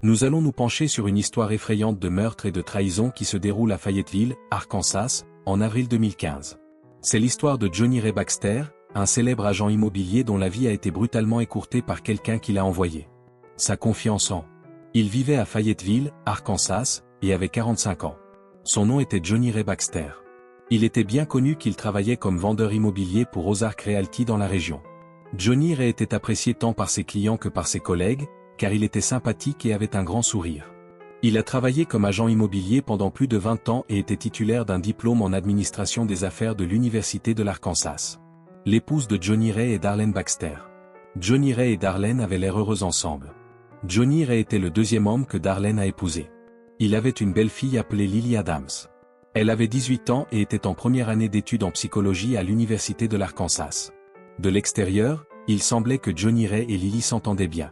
Nous allons nous pencher sur une histoire effrayante de meurtre et de trahison qui se déroule à Fayetteville, Arkansas, en avril 2015. C'est l'histoire de Johnny Ray Baxter, un célèbre agent immobilier dont la vie a été brutalement écourtée par quelqu'un qui l'a envoyé. Sa confiance en. Il vivait à Fayetteville, Arkansas, et avait 45 ans. Son nom était Johnny Ray Baxter. Il était bien connu qu'il travaillait comme vendeur immobilier pour Ozark Realty dans la région. Johnny Ray était apprécié tant par ses clients que par ses collègues, car il était sympathique et avait un grand sourire. Il a travaillé comme agent immobilier pendant plus de 20 ans et était titulaire d'un diplôme en administration des affaires de l'Université de l'Arkansas. L'épouse de Johnny Ray est Darlene Baxter. Johnny Ray et Darlene avaient l'air heureux ensemble. Johnny Ray était le deuxième homme que Darlene a épousé. Il avait une belle-fille appelée Lily Adams. Elle avait 18 ans et était en première année d'études en psychologie à l'Université de l'Arkansas. De l'extérieur, il semblait que Johnny Ray et Lily s'entendaient bien.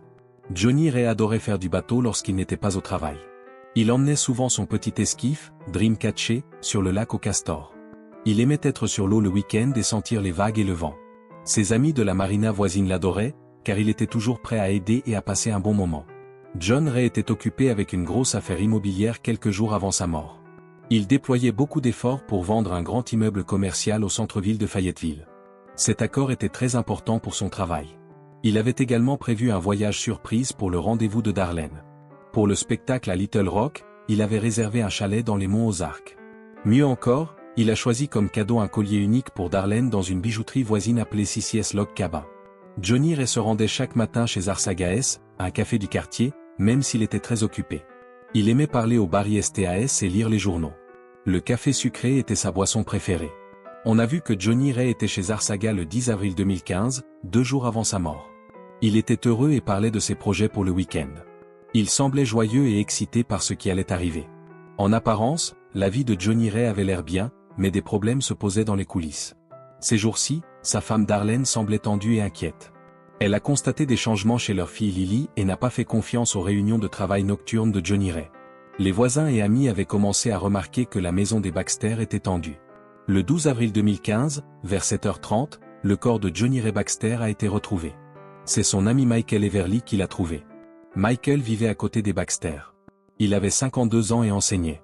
Johnny Ray adorait faire du bateau lorsqu'il n'était pas au travail. Il emmenait souvent son petit esquif, Dreamcatcher, sur le lac au Castor. Il aimait être sur l'eau le week-end et sentir les vagues et le vent. Ses amis de la marina voisine l'adoraient, car il était toujours prêt à aider et à passer un bon moment. John Ray était occupé avec une grosse affaire immobilière quelques jours avant sa mort. Il déployait beaucoup d'efforts pour vendre un grand immeuble commercial au centre-ville de Fayetteville. Cet accord était très important pour son travail. Il avait également prévu un voyage surprise pour le rendez-vous de Darlene. Pour le spectacle à Little Rock, il avait réservé un chalet dans les monts Ozarks. Mieux encore, il a choisi comme cadeau un collier unique pour Darlene dans une bijouterie voisine appelée CCS Log Cabin. Johnny Ray se rendait chaque matin chez Arsagaès, un café du quartier, même s'il était très occupé. Il aimait parler au baristas et lire les journaux. Le café sucré était sa boisson préférée. On a vu que Johnny Ray était chez Arsaga le 10 avril 2015, 2 jours avant sa mort. Il était heureux et parlait de ses projets pour le week-end. Il semblait joyeux et excité par ce qui allait arriver. En apparence, la vie de Johnny Ray avait l'air bien, mais des problèmes se posaient dans les coulisses. Ces jours-ci, sa femme Darlene semblait tendue et inquiète. Elle a constaté des changements chez leur fille Lily et n'a pas fait confiance aux réunions de travail nocturnes de Johnny Ray. Les voisins et amis avaient commencé à remarquer que la maison des Baxter était tendue. Le 12 avril 2015, vers 7h30, le corps de Johnny Ray Baxter a été retrouvé. C'est son ami Michael Everly qui l'a trouvé. Michael vivait à côté des Baxter. Il avait 52 ans et enseignait.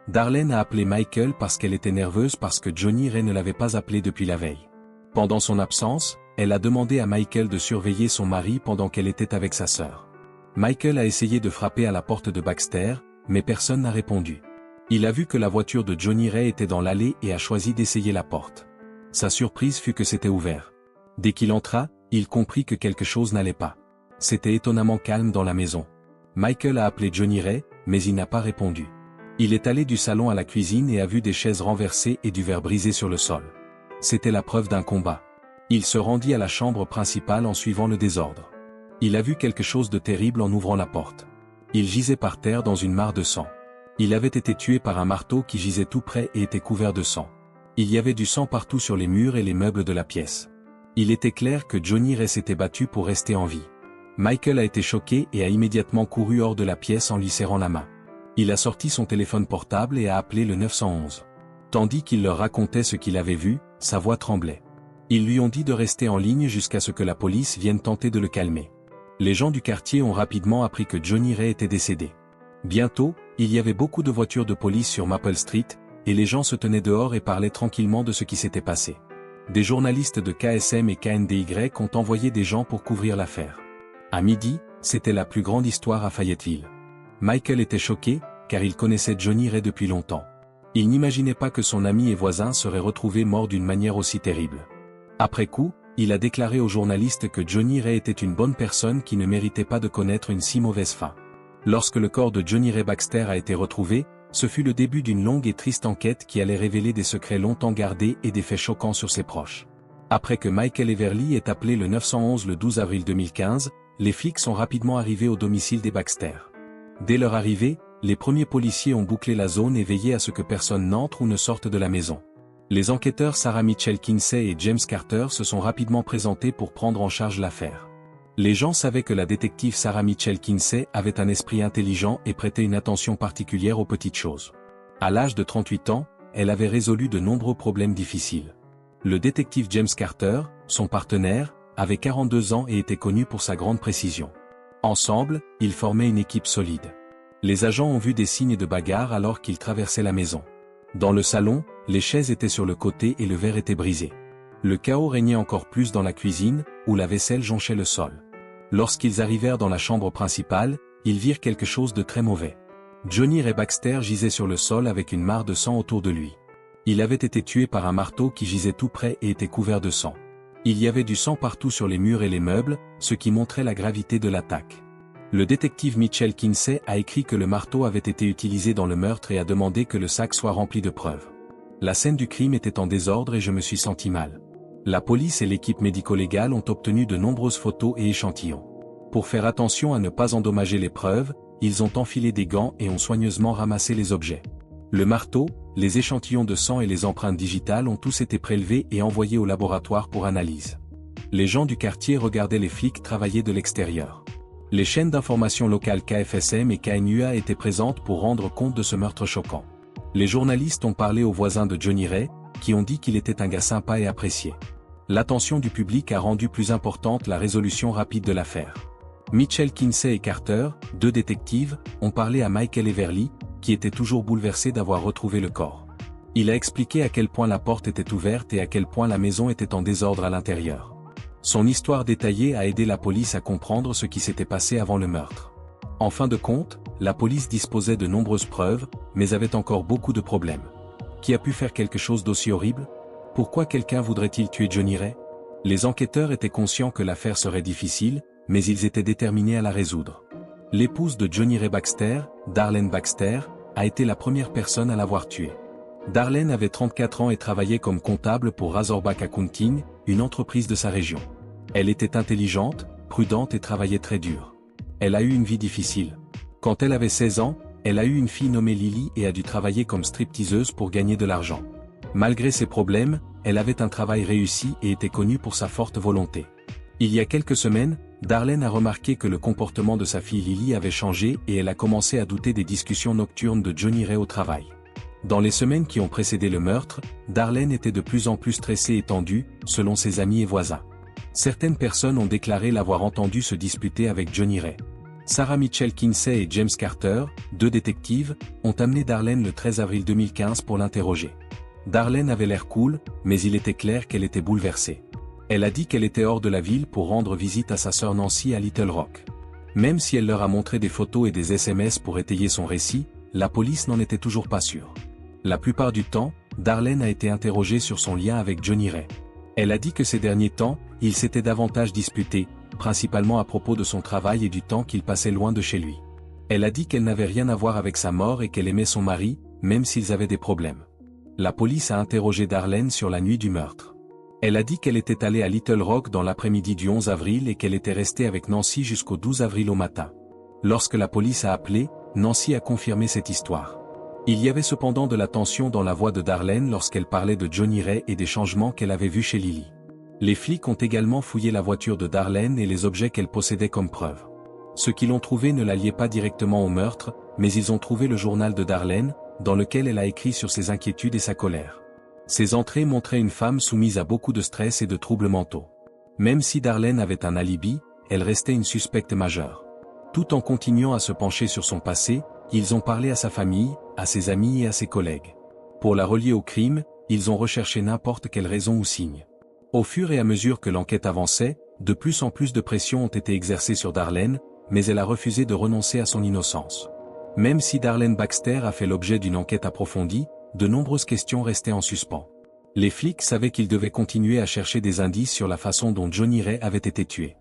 Darlene a appelé Michael parce qu'elle était nerveuse parce que Johnny Ray ne l'avait pas appelé depuis la veille. Pendant son absence, elle a demandé à Michael de surveiller son mari pendant qu'elle était avec sa sœur. Michael a essayé de frapper à la porte de Baxter, mais personne n'a répondu. Il a vu que la voiture de Johnny Ray était dans l'allée et a choisi d'essayer la porte. Sa surprise fut que c'était ouvert. Dès qu'il entra, il comprit que quelque chose n'allait pas. C'était étonnamment calme dans la maison. Michael a appelé Johnny Ray, mais il n'a pas répondu. Il est allé du salon à la cuisine et a vu des chaises renversées et du verre brisé sur le sol. C'était la preuve d'un combat. Il se rendit à la chambre principale en suivant le désordre. Il a vu quelque chose de terrible en ouvrant la porte. Il gisait par terre dans une mare de sang. Il avait été tué par un marteau qui gisait tout près et était couvert de sang. Il y avait du sang partout sur les murs et les meubles de la pièce. Il était clair que Johnny Ray s'était battu pour rester en vie. Michael a été choqué et a immédiatement couru hors de la pièce en lui serrant la main. Il a sorti son téléphone portable et a appelé le 911. Tandis qu'il leur racontait ce qu'il avait vu, sa voix tremblait. Ils lui ont dit de rester en ligne jusqu'à ce que la police vienne tenter de le calmer. Les gens du quartier ont rapidement appris que Johnny Ray était décédé. Bientôt, il y avait beaucoup de voitures de police sur Maple Street, et les gens se tenaient dehors et parlaient tranquillement de ce qui s'était passé. Des journalistes de KSM et KNDY ont envoyé des gens pour couvrir l'affaire. À midi, c'était la plus grande histoire à Fayetteville. Michael était choqué, car il connaissait Johnny Ray depuis longtemps. Il n'imaginait pas que son ami et voisin serait retrouvé mort d'une manière aussi terrible. Après coup, il a déclaré aux journalistes que Johnny Ray était une bonne personne qui ne méritait pas de connaître une si mauvaise fin. Lorsque le corps de Johnny Ray Baxter a été retrouvé, ce fut le début d'une longue et triste enquête qui allait révéler des secrets longtemps gardés et des faits choquants sur ses proches. Après que Michael Everly ait appelé le 911 le 12 avril 2015, les flics sont rapidement arrivés au domicile des Baxter. Dès leur arrivée, les premiers policiers ont bouclé la zone et veillé à ce que personne n'entre ou ne sorte de la maison. Les enquêteurs Sarah Mitchell Kinsey et James Carter se sont rapidement présentés pour prendre en charge l'affaire. Les gens savaient que la détective Sarah Mitchell Kinsey avait un esprit intelligent et prêtait une attention particulière aux petites choses. À l'âge de 38 ans, elle avait résolu de nombreux problèmes difficiles. Le détective James Carter, son partenaire, avait 42 ans et était connu pour sa grande précision. Ensemble, ils formaient une équipe solide. Les agents ont vu des signes de bagarre alors qu'ils traversaient la maison. Dans le salon, les chaises étaient sur le côté et le verre était brisé. Le chaos régnait encore plus dans la cuisine, où la vaisselle jonchait le sol. Lorsqu'ils arrivèrent dans la chambre principale, ils virent quelque chose de très mauvais. Johnny Ray Baxter gisait sur le sol avec une mare de sang autour de lui. Il avait été tué par un marteau qui gisait tout près et était couvert de sang. Il y avait du sang partout sur les murs et les meubles, ce qui montrait la gravité de l'attaque. Le détective Mitchell Kinsey a écrit que le marteau avait été utilisé dans le meurtre et a demandé que le sac soit rempli de preuves. La scène du crime était en désordre et je me suis senti mal. La police et l'équipe médico-légale ont obtenu de nombreuses photos et échantillons. Pour faire attention à ne pas endommager les preuves, ils ont enfilé des gants et ont soigneusement ramassé les objets. Le marteau, les échantillons de sang et les empreintes digitales ont tous été prélevés et envoyés au laboratoire pour analyse. Les gens du quartier regardaient les flics travailler de l'extérieur. Les chaînes d'information locales KFSM et KNUA étaient présentes pour rendre compte de ce meurtre choquant. Les journalistes ont parlé aux voisins de Johnny Ray, qui ont dit qu'il était un gars sympa et apprécié. L'attention du public a rendu plus importante la résolution rapide de l'affaire. Mitchell Kinsey et Carter, deux détectives, ont parlé à Michael Everly, qui était toujours bouleversé d'avoir retrouvé le corps. Il a expliqué à quel point la porte était ouverte et à quel point la maison était en désordre à l'intérieur. Son histoire détaillée a aidé la police à comprendre ce qui s'était passé avant le meurtre. En fin de compte, la police disposait de nombreuses preuves, mais avait encore beaucoup de problèmes. Qui a pu faire quelque chose d'aussi horrible? Pourquoi quelqu'un voudrait-il tuer Johnny Ray? Les enquêteurs étaient conscients que l'affaire serait difficile, mais ils étaient déterminés à la résoudre. L'épouse de Johnny Ray Baxter, Darlene Baxter, a été la première personne à l'avoir tué. Darlene avait 34 ans et travaillait comme comptable pour Razorback Accounting, une entreprise de sa région. Elle était intelligente, prudente et travaillait très dur. Elle a eu une vie difficile. Quand elle avait 16 ans, elle a eu une fille nommée Lily et a dû travailler comme stripteaseuse pour gagner de l'argent. Malgré ses problèmes, elle avait un travail réussi et était connue pour sa forte volonté. Il y a quelques semaines, Darlene a remarqué que le comportement de sa fille Lily avait changé et elle a commencé à douter des discussions nocturnes de Johnny Ray au travail. Dans les semaines qui ont précédé le meurtre, Darlene était de plus en plus stressée et tendue, selon ses amis et voisins. Certaines personnes ont déclaré l'avoir entendu se disputer avec Johnny Ray. Sarah Mitchell Kinsey et James Carter, deux détectives, ont amené Darlene le 13 avril 2015 pour l'interroger. Darlene avait l'air cool, mais il était clair qu'elle était bouleversée. Elle a dit qu'elle était hors de la ville pour rendre visite à sa sœur Nancy à Little Rock. Même si elle leur a montré des photos et des SMS pour étayer son récit, la police n'en était toujours pas sûre. La plupart du temps, Darlene a été interrogée sur son lien avec Johnny Ray. Elle a dit que ces derniers temps, ils s'étaient davantage disputés, principalement à propos de son travail et du temps qu'il passait loin de chez lui. Elle a dit qu'elle n'avait rien à voir avec sa mort et qu'elle aimait son mari, même s'ils avaient des problèmes. La police a interrogé Darlene sur la nuit du meurtre. Elle a dit qu'elle était allée à Little Rock dans l'après-midi du 11 avril et qu'elle était restée avec Nancy jusqu'au 12 avril au matin. Lorsque la police a appelé, Nancy a confirmé cette histoire. Il y avait cependant de la tension dans la voix de Darlene lorsqu'elle parlait de Johnny Ray et des changements qu'elle avait vus chez Lily. Les flics ont également fouillé la voiture de Darlene et les objets qu'elle possédait comme preuve. Ceux qui l'ont trouvé ne la liaient pas directement au meurtre, mais ils ont trouvé le journal de Darlene, dans lequel elle a écrit sur ses inquiétudes et sa colère. Ces entrées montraient une femme soumise à beaucoup de stress et de troubles mentaux. Même si Darlene avait un alibi, elle restait une suspecte majeure. Tout en continuant à se pencher sur son passé, ils ont parlé à sa famille, à ses amis et à ses collègues. Pour la relier au crime, ils ont recherché n'importe quelle raison ou signe. Au fur et à mesure que l'enquête avançait, de plus en plus de pressions ont été exercées sur Darlene, mais elle a refusé de renoncer à son innocence. Même si Darlene Baxter a fait l'objet d'une enquête approfondie, de nombreuses questions restaient en suspens. Les flics savaient qu'ils devaient continuer à chercher des indices sur la façon dont Johnny Ray avait été tué.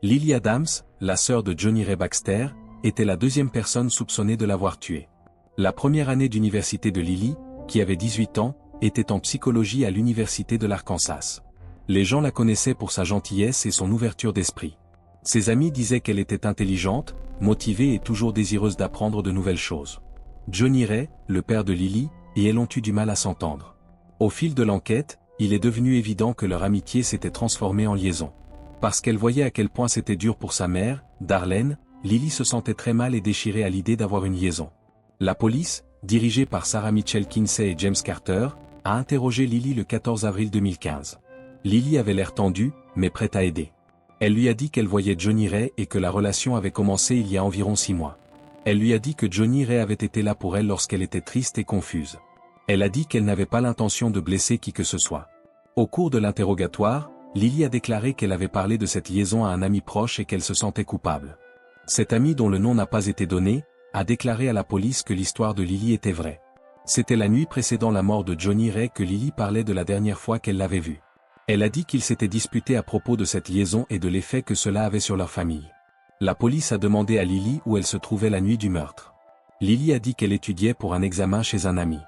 Lily Adams, la sœur de Johnny Ray Baxter, était la deuxième personne soupçonnée de l'avoir tué. La première année d'université de Lily, qui avait 18 ans, était en psychologie à l'université de l'Arkansas. Les gens la connaissaient pour sa gentillesse et son ouverture d'esprit. Ses amis disaient qu'elle était intelligente, motivée et toujours désireuse d'apprendre de nouvelles choses. Johnny Ray, le père de Lily, et elle ont eu du mal à s'entendre. Au fil de l'enquête, il est devenu évident que leur amitié s'était transformée en liaison. Parce qu'elle voyait à quel point c'était dur pour sa mère, Darlene, Lily se sentait très mal et déchirée à l'idée d'avoir une liaison. La police, dirigée par Sarah Mitchell Kinsey et James Carter, a interrogé Lily le 14 avril 2015. Lily avait l'air tendue, mais prête à aider. Elle lui a dit qu'elle voyait Johnny Ray et que la relation avait commencé il y a environ 6 mois. Elle lui a dit que Johnny Ray avait été là pour elle lorsqu'elle était triste et confuse. Elle a dit qu'elle n'avait pas l'intention de blesser qui que ce soit. Au cours de l'interrogatoire, Lily a déclaré qu'elle avait parlé de cette liaison à un ami proche et qu'elle se sentait coupable. Cet ami dont le nom n'a pas été donné, a déclaré à la police que l'histoire de Lily était vraie. C'était la nuit précédant la mort de Johnny Ray que Lily parlait de la dernière fois qu'elle l'avait vu. Elle a dit qu'ils s'étaient disputés à propos de cette liaison et de l'effet que cela avait sur leur famille. La police a demandé à Lily où elle se trouvait la nuit du meurtre. Lily a dit qu'elle étudiait pour un examen chez un ami.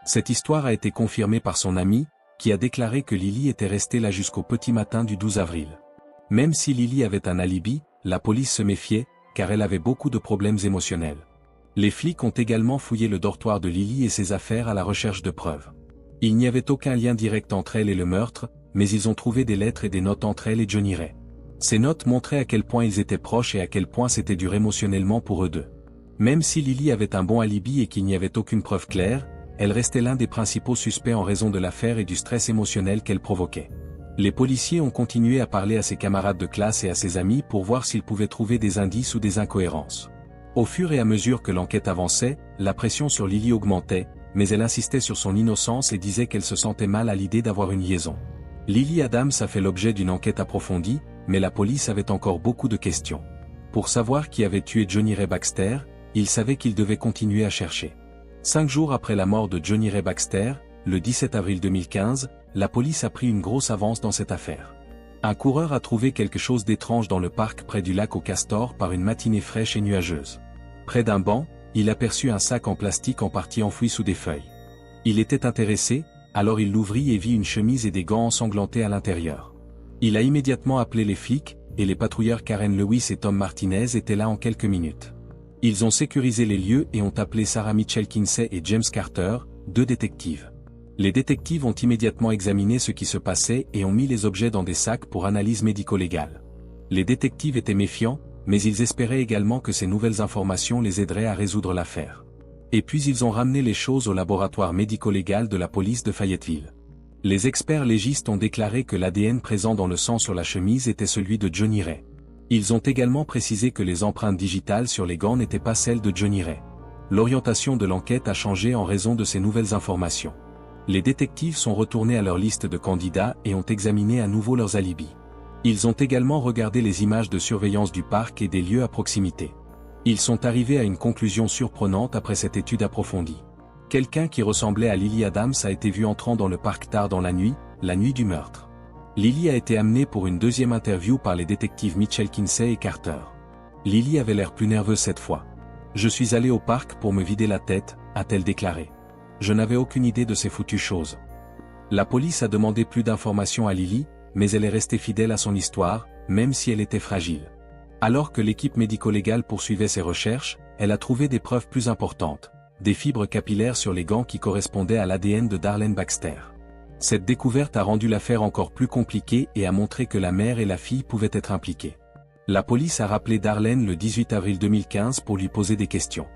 Cette histoire a été confirmée par son ami, qui a déclaré que Lily était restée là jusqu'au petit matin du 12 avril. Même si Lily avait un alibi, la police se méfiait, car elle avait beaucoup de problèmes émotionnels. Les flics ont également fouillé le dortoir de Lily et ses affaires à la recherche de preuves. Il n'y avait aucun lien direct entre elle et le meurtre, mais ils ont trouvé des lettres et des notes entre elle et Johnny Ray. Ces notes montraient à quel point ils étaient proches et à quel point c'était dur émotionnellement pour eux deux. Même si Lily avait un bon alibi et qu'il n'y avait aucune preuve claire, elle restait l'un des principaux suspects en raison de l'affaire et du stress émotionnel qu'elle provoquait. Les policiers ont continué à parler à ses camarades de classe et à ses amis pour voir s'ils pouvaient trouver des indices ou des incohérences. Au fur et à mesure que l'enquête avançait, la pression sur Lily augmentait, mais elle insistait sur son innocence et disait qu'elle se sentait mal à l'idée d'avoir une liaison. Lily Adams a fait l'objet d'une enquête approfondie, mais la police avait encore beaucoup de questions. Pour savoir qui avait tué Johnny Ray Baxter, ils savaient qu'ils devaient continuer à chercher. 5 jours après la mort de Johnny Ray Baxter, le 17 avril 2015, la police a pris une grosse avance dans cette affaire. Un coureur a trouvé quelque chose d'étrange dans le parc près du lac aux castors par une matinée fraîche et nuageuse. Près d'un banc, il aperçut un sac en plastique en partie enfoui sous des feuilles. Il était intéressé, alors il l'ouvrit et vit une chemise et des gants ensanglantés à l'intérieur. Il a immédiatement appelé les flics, et les patrouilleurs Karen Lewis et Tom Martinez étaient là en quelques minutes. Ils ont sécurisé les lieux et ont appelé Sarah Mitchell Kinsey et James Carter, 2 détectives. Les détectives ont immédiatement examiné ce qui se passait et ont mis les objets dans des sacs pour analyse médico-légale. Les détectives étaient méfiants, mais ils espéraient également que ces nouvelles informations les aideraient à résoudre l'affaire. Et puis ils ont ramené les choses au laboratoire médico-légal de la police de Fayetteville. Les experts légistes ont déclaré que l'ADN présent dans le sang sur la chemise était celui de Johnny Ray. Ils ont également précisé que les empreintes digitales sur les gants n'étaient pas celles de Johnny Ray. L'orientation de l'enquête a changé en raison de ces nouvelles informations. Les détectives sont retournés à leur liste de candidats et ont examiné à nouveau leurs alibis. Ils ont également regardé les images de surveillance du parc et des lieux à proximité. Ils sont arrivés à une conclusion surprenante après cette étude approfondie. Quelqu'un qui ressemblait à Lily Adams a été vu entrant dans le parc tard dans la nuit du meurtre. Lily a été amenée pour une deuxième interview par les détectives Mitchell Kinsey et Carter. Lily avait l'air plus nerveuse cette fois. « Je suis allée au parc pour me vider la tête », a-t-elle déclaré. « Je n'avais aucune idée de ces foutues choses. » La police a demandé plus d'informations à Lily, mais elle est restée fidèle à son histoire, même si elle était fragile. Alors que l'équipe médico-légale poursuivait ses recherches, elle a trouvé des preuves plus importantes, des fibres capillaires sur les gants qui correspondaient à l'ADN de Darlene Baxter. Cette découverte a rendu l'affaire encore plus compliquée et a montré que la mère et la fille pouvaient être impliquées. La police a rappelé Darlene le 18 avril 2015 pour lui poser des questions.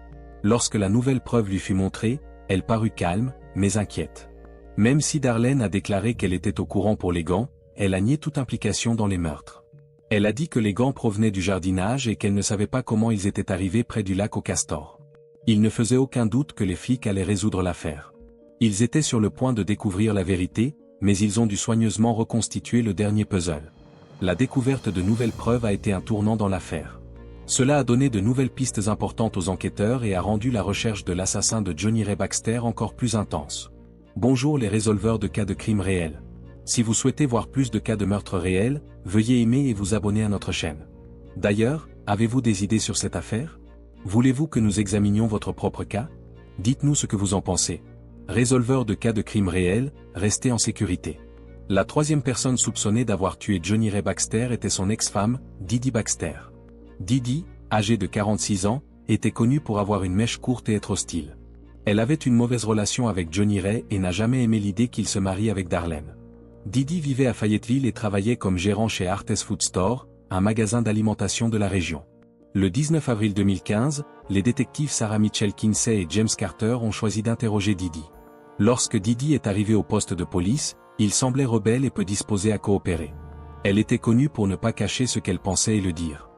Lorsque la nouvelle preuve lui fut montrée, elle parut calme, mais inquiète. Même si Darlene a déclaré qu'elle était au courant pour les gants, elle a nié toute implication dans les meurtres. Elle a dit que les gants provenaient du jardinage et qu'elle ne savait pas comment ils étaient arrivés près du lac aux castors. Il ne faisait aucun doute que les flics allaient résoudre l'affaire. Ils étaient sur le point de découvrir la vérité, mais ils ont dû soigneusement reconstituer le dernier puzzle. La découverte de nouvelles preuves a été un tournant dans l'affaire. Cela a donné de nouvelles pistes importantes aux enquêteurs et a rendu la recherche de l'assassin de Johnny Ray Baxter encore plus intense. Bonjour les résolveurs de cas de crimes réels. Si vous souhaitez voir plus de cas de meurtres réels, veuillez aimer et vous abonner à notre chaîne. D'ailleurs, avez-vous des idées sur cette affaire? Voulez-vous que nous examinions votre propre cas? Dites-nous ce que vous en pensez. Résolveur de cas de crimes réels, restez en sécurité. La troisième personne soupçonnée d'avoir tué Johnny Ray Baxter était son ex-femme, Didi Baxter. Didi, âgée de 46 ans, était connue pour avoir une mèche courte et être hostile. Elle avait une mauvaise relation avec Johnny Ray et n'a jamais aimé l'idée qu'il se marie avec Darlene. Didi vivait à Fayetteville et travaillait comme gérant chez Artes Food Store, un magasin d'alimentation de la région. Le 19 avril 2015, les détectives Sarah Mitchell Kinsey et James Carter ont choisi d'interroger Didi. Lorsque Didi est arrivée au poste de police, il semblait rebelle et peu disposé à coopérer. Elle était connue pour ne pas cacher ce qu'elle pensait et le dire.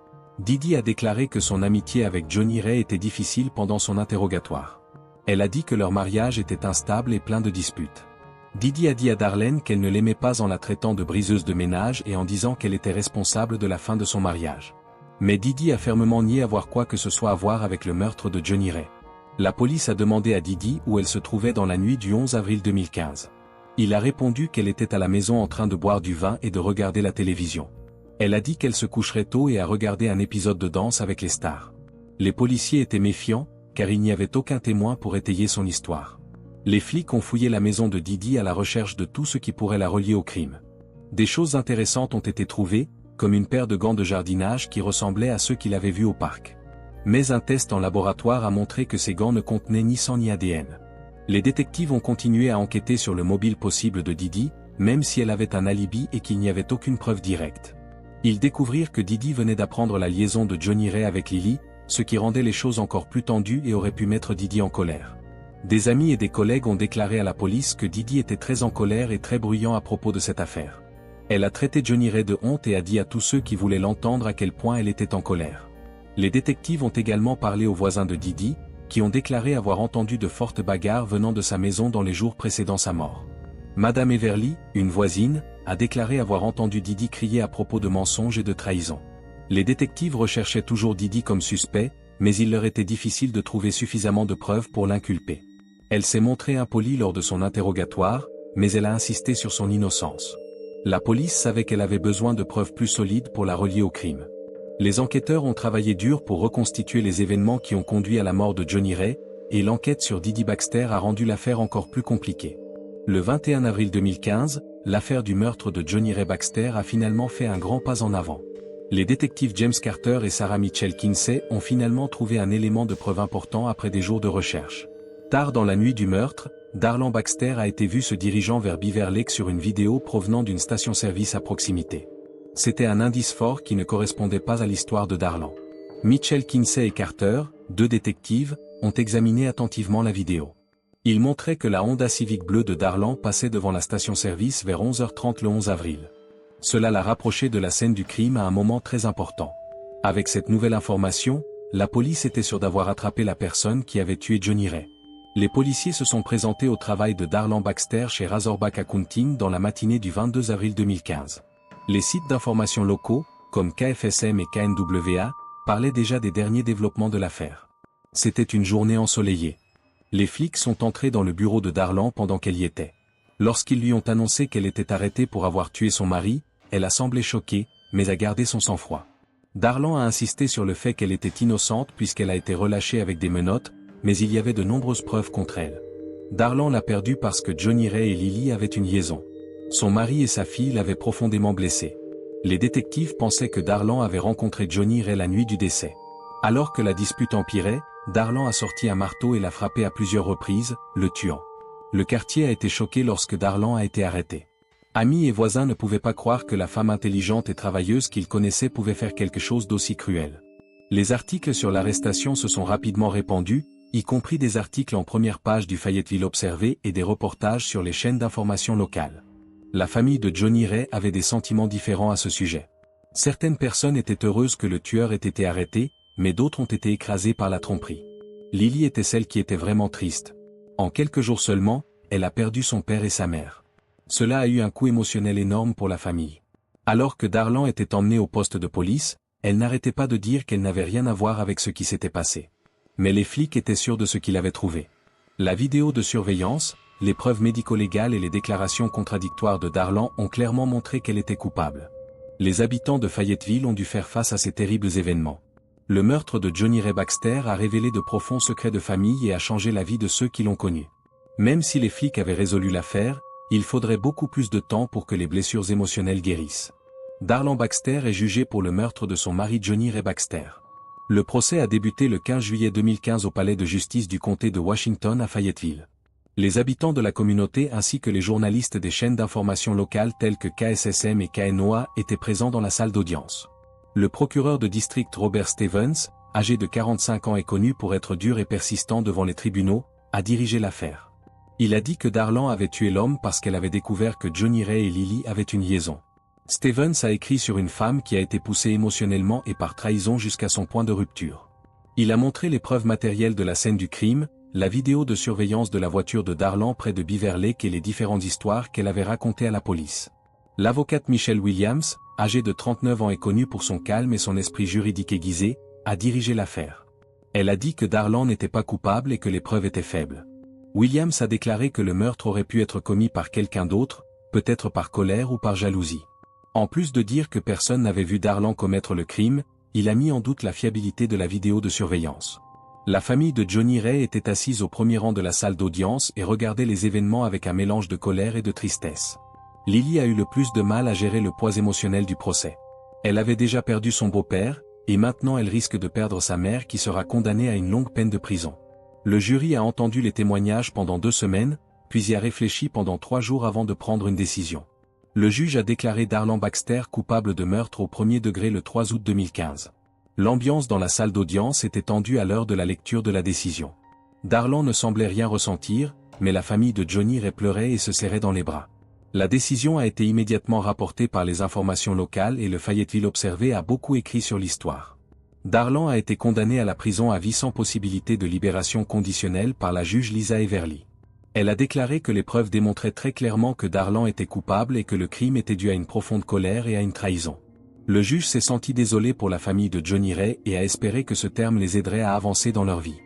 Didi a déclaré que son amitié avec Johnny Ray était difficile pendant son interrogatoire. Elle a dit que leur mariage était instable et plein de disputes. Didi a dit à Darlene qu'elle ne l'aimait pas en la traitant de briseuse de ménage et en disant qu'elle était responsable de la fin de son mariage. Mais Didi a fermement nié avoir quoi que ce soit à voir avec le meurtre de Johnny Ray. La police a demandé à Didi où elle se trouvait dans la nuit du 11 avril 2015. Il a répondu qu'elle était à la maison en train de boire du vin et de regarder la télévision. Elle a dit qu'elle se coucherait tôt et a regardé un épisode de Danse avec les stars. Les policiers étaient méfiants, car il n'y avait aucun témoin pour étayer son histoire. Les flics ont fouillé la maison de Didi à la recherche de tout ce qui pourrait la relier au crime. Des choses intéressantes ont été trouvées, comme une paire de gants de jardinage qui ressemblaient à ceux qu'il avait vus au parc. Mais un test en laboratoire a montré que ces gants ne contenaient ni sang ni ADN. Les détectives ont continué à enquêter sur le mobile possible de Didi, même si elle avait un alibi et qu'il n'y avait aucune preuve directe. Ils découvrirent que Didi venait d'apprendre la liaison de Johnny Ray avec Lily, ce qui rendait les choses encore plus tendues et aurait pu mettre Didi en colère. Des amis et des collègues ont déclaré à la police que Didi était très en colère et très bruyant à propos de cette affaire. Elle a traité Johnny Ray de honte et a dit à tous ceux qui voulaient l'entendre à quel point elle était en colère. Les détectives ont également parlé aux voisins de Didi, qui ont déclaré avoir entendu de fortes bagarres venant de sa maison dans les jours précédant sa mort. Madame Everly, une voisine, a déclaré avoir entendu Didi crier à propos de mensonges et de trahison. Les détectives recherchaient toujours Didi comme suspect, mais il leur était difficile de trouver suffisamment de preuves pour l'inculper. Elle s'est montrée impolie lors de son interrogatoire, mais elle a insisté sur son innocence. La police savait qu'elle avait besoin de preuves plus solides pour la relier au crime. Les enquêteurs ont travaillé dur pour reconstituer les événements qui ont conduit à la mort de Johnny Ray, et l'enquête sur Didi Baxter a rendu l'affaire encore plus compliquée. Le 21 avril 2015, l'affaire du meurtre de Johnny Ray Baxter a finalement fait un grand pas en avant. Les détectives James Carter et Sarah Mitchell Kinsey ont finalement trouvé un élément de preuve important après des jours de recherche. Tard dans la nuit du meurtre, Darlan Baxter a été vu se dirigeant vers Beaver Lake sur une vidéo provenant d'une station-service à proximité. C'était un indice fort qui ne correspondait pas à l'histoire de Darlan. Mitchell Kinsey et Carter, deux détectives, ont examiné attentivement la vidéo. Ils montraient que la Honda Civic bleue de Darlan passait devant la station-service vers 11h30 le 11 avril. Cela l'a rapproché de la scène du crime à un moment très important. Avec cette nouvelle information, la police était sûre d'avoir attrapé la personne qui avait tué Johnny Ray. Les policiers se sont présentés au travail de Darlan Baxter chez Razorback Accounting dans la matinée du 22 avril 2015. Les sites d'information locaux, comme KFSM et KNWA, parlaient déjà des derniers développements de l'affaire. C'était une journée ensoleillée. Les flics sont entrés dans le bureau de Darlan pendant qu'elle y était. Lorsqu'ils lui ont annoncé qu'elle était arrêtée pour avoir tué son mari, elle a semblé choquée, mais a gardé son sang-froid. Darlan a insisté sur le fait qu'elle était innocente puisqu'elle a été relâchée avec des menottes, mais il y avait de nombreuses preuves contre elle. Darlan l'a perdue parce que Johnny Ray et Lily avaient une liaison. Son mari et sa fille l'avaient profondément blessée. Les détectives pensaient que Darlan avait rencontré Johnny Ray la nuit du décès. Alors que la dispute empirait, Darlan a sorti un marteau et l'a frappé à plusieurs reprises, le tuant. Le quartier a été choqué lorsque Darlan a été arrêté. Amis et voisins ne pouvaient pas croire que la femme intelligente et travailleuse qu'ils connaissaient pouvait faire quelque chose d'aussi cruel. Les articles sur l'arrestation se sont rapidement répandus, y compris des articles en première page du Fayetteville Observer et des reportages sur les chaînes d'information locales. La famille de Johnny Ray avait des sentiments différents à ce sujet. Certaines personnes étaient heureuses que le tueur ait été arrêté, mais d'autres ont été écrasées par la tromperie. Lily était celle qui était vraiment triste. En quelques jours seulement, elle a perdu son père et sa mère. Cela a eu un coût émotionnel énorme pour la famille. Alors que Darlan était emmenée au poste de police, elle n'arrêtait pas de dire qu'elle n'avait rien à voir avec ce qui s'était passé. Mais les flics étaient sûrs de ce qu'ils avaient trouvé. La vidéo de surveillance, les preuves médico-légales et les déclarations contradictoires de Darlan ont clairement montré qu'elle était coupable. Les habitants de Fayetteville ont dû faire face à ces terribles événements. Le meurtre de Johnny Ray Baxter a révélé de profonds secrets de famille et a changé la vie de ceux qui l'ont connu. Même si les flics avaient résolu l'affaire, il faudrait beaucoup plus de temps pour que les blessures émotionnelles guérissent. Darlan Baxter est jugé pour le meurtre de son mari Johnny Ray Baxter. Le procès a débuté le 15 juillet 2015 au palais de justice du comté de Washington à Fayetteville. Les habitants de la communauté ainsi que les journalistes des chaînes d'information locales telles que KSSM et KNOA étaient présents dans la salle d'audience. Le procureur de district Robert Stevens, âgé de 45 ans et connu pour être dur et persistant devant les tribunaux, a dirigé l'affaire. Il a dit que Darlan avait tué l'homme parce qu'elle avait découvert que Johnny Ray et Lily avaient une liaison. Stevens a écrit sur une femme qui a été poussée émotionnellement et par trahison jusqu'à son point de rupture. Il a montré les preuves matérielles de la scène du crime, la vidéo de surveillance de la voiture de Darlan près de Beaver Lake et les différentes histoires qu'elle avait racontées à la police. L'avocate Michelle Williams, âgée de 39 ans et connue pour son calme et son esprit juridique aiguisé, a dirigé l'affaire. Elle a dit que Darlan n'était pas coupable et que les preuves étaient faibles. Williams a déclaré que le meurtre aurait pu être commis par quelqu'un d'autre, peut-être par colère ou par jalousie. En plus de dire que personne n'avait vu Darlan commettre le crime, il a mis en doute la fiabilité de la vidéo de surveillance. La famille de Johnny Ray était assise au premier rang de la salle d'audience et regardait les événements avec un mélange de colère et de tristesse. Lily a eu le plus de mal à gérer le poids émotionnel du procès. Elle avait déjà perdu son beau-père, et maintenant elle risque de perdre sa mère qui sera condamnée à une longue peine de prison. Le jury a entendu les témoignages pendant 2 semaines, puis y a réfléchi pendant 3 jours avant de prendre une décision. Le juge a déclaré Darlan Baxter coupable de meurtre au premier degré le 3 août 2015. L'ambiance dans la salle d'audience était tendue à l'heure de la lecture de la décision. Darlan ne semblait rien ressentir, mais la famille de Johnny Ray pleurait et se serrait dans les bras. La décision a été immédiatement rapportée par les informations locales et le Fayetteville Observer a beaucoup écrit sur l'histoire. Darlan a été condamné à la prison à vie sans possibilité de libération conditionnelle par la juge Lisa Everly. Elle a déclaré que les preuves démontraient très clairement que Darlan était coupable et que le crime était dû à une profonde colère et à une trahison. Le juge s'est senti désolé pour la famille de Johnny Ray et a espéré que ce terme les aiderait à avancer dans leur vie.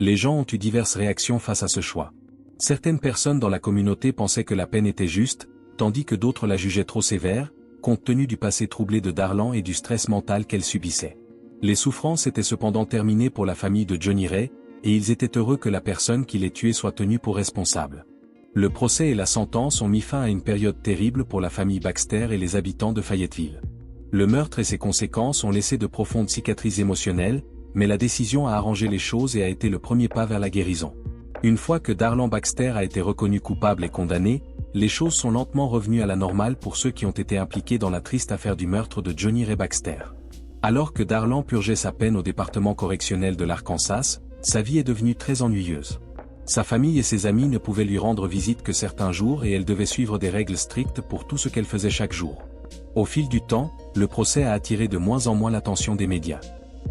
Les gens ont eu diverses réactions face à ce choix. Certaines personnes dans la communauté pensaient que la peine était juste, tandis que d'autres la jugeaient trop sévère, compte tenu du passé troublé de Darlan et du stress mental qu'elle subissait. Les souffrances étaient cependant terminées pour la famille de Johnny Ray, et ils étaient heureux que la personne qui les tuait soit tenue pour responsable. Le procès et la sentence ont mis fin à une période terrible pour la famille Baxter et les habitants de Fayetteville. Le meurtre et ses conséquences ont laissé de profondes cicatrices émotionnelles, mais la décision a arrangé les choses et a été le premier pas vers la guérison. Une fois que Darlan Baxter a été reconnu coupable et condamné, les choses sont lentement revenues à la normale pour ceux qui ont été impliqués dans la triste affaire du meurtre de Johnny Ray Baxter. Alors que Darlan purgeait sa peine au département correctionnel de l'Arkansas, sa vie est devenue très ennuyeuse. Sa famille et ses amis ne pouvaient lui rendre visite que certains jours et elle devait suivre des règles strictes pour tout ce qu'elle faisait chaque jour. Au fil du temps, le procès a attiré de moins en moins l'attention des médias.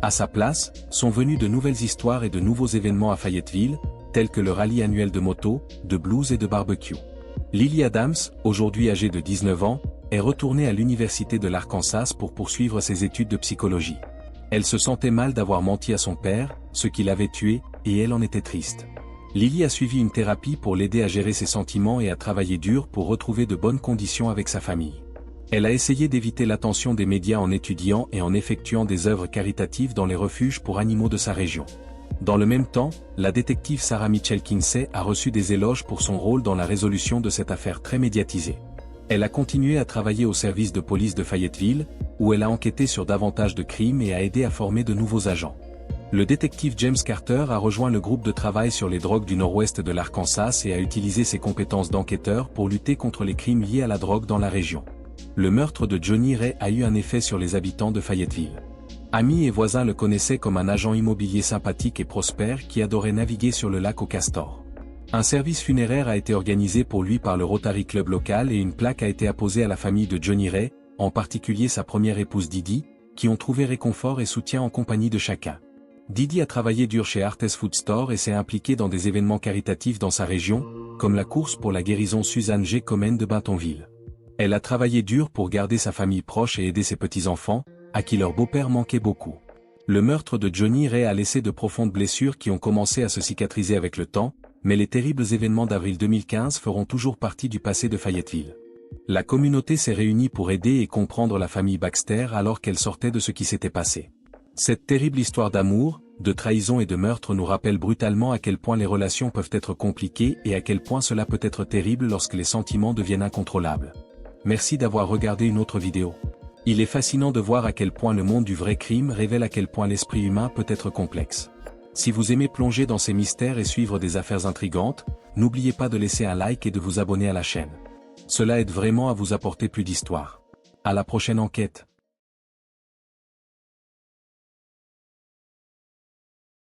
À sa place, sont venues de nouvelles histoires et de nouveaux événements à Fayetteville, tels que le rallye annuel de moto, de blues et de barbecue. Lily Adams, aujourd'hui âgée de 19 ans, est retournée à l'université de l'Arkansas pour poursuivre ses études de psychologie. Elle se sentait mal d'avoir menti à son père, ce qui l'avait tué, et elle en était triste. Lily a suivi une thérapie pour l'aider à gérer ses sentiments et à travailler dur pour retrouver de bonnes conditions avec sa famille. Elle a essayé d'éviter l'attention des médias en étudiant et en effectuant des œuvres caritatives dans les refuges pour animaux de sa région. Dans le même temps, la détective Sarah Mitchell Kinsey a reçu des éloges pour son rôle dans la résolution de cette affaire très médiatisée. Elle a continué à travailler au service de police de Fayetteville, où elle a enquêté sur davantage de crimes et a aidé à former de nouveaux agents. Le détective James Carter a rejoint le groupe de travail sur les drogues du nord-ouest de l'Arkansas et a utilisé ses compétences d'enquêteur pour lutter contre les crimes liés à la drogue dans la région. Le meurtre de Johnny Ray a eu un effet sur les habitants de Fayetteville. Amis et voisins le connaissaient comme un agent immobilier sympathique et prospère qui adorait naviguer sur le lac au Castor. Un service funéraire a été organisé pour lui par le Rotary Club local et une plaque a été apposée à la famille de Johnny Ray, en particulier sa première épouse Didi, qui ont trouvé réconfort et soutien en compagnie de chacun. Didi a travaillé dur chez Artes Food Store et s'est impliqué dans des événements caritatifs dans sa région, comme la course pour la guérison Suzanne G. Komen de Bentonville. Elle a travaillé dur pour garder sa famille proche et aider ses petits-enfants, à qui leur beau-père manquait beaucoup. Le meurtre de Johnny Ray a laissé de profondes blessures qui ont commencé à se cicatriser avec le temps, mais les terribles événements d'avril 2015 feront toujours partie du passé de Fayetteville. La communauté s'est réunie pour aider et comprendre la famille Baxter alors qu'elle sortait de ce qui s'était passé. Cette terrible histoire d'amour, de trahison et de meurtre nous rappelle brutalement à quel point les relations peuvent être compliquées et à quel point cela peut être terrible lorsque les sentiments deviennent incontrôlables. Merci d'avoir regardé une autre vidéo. Il est fascinant de voir à quel point le monde du vrai crime révèle à quel point l'esprit humain peut être complexe. Si vous aimez plonger dans ces mystères et suivre des affaires intrigantes, n'oubliez pas de laisser un like et de vous abonner à la chaîne. Cela aide vraiment à vous apporter plus d'histoires. À la prochaine enquête.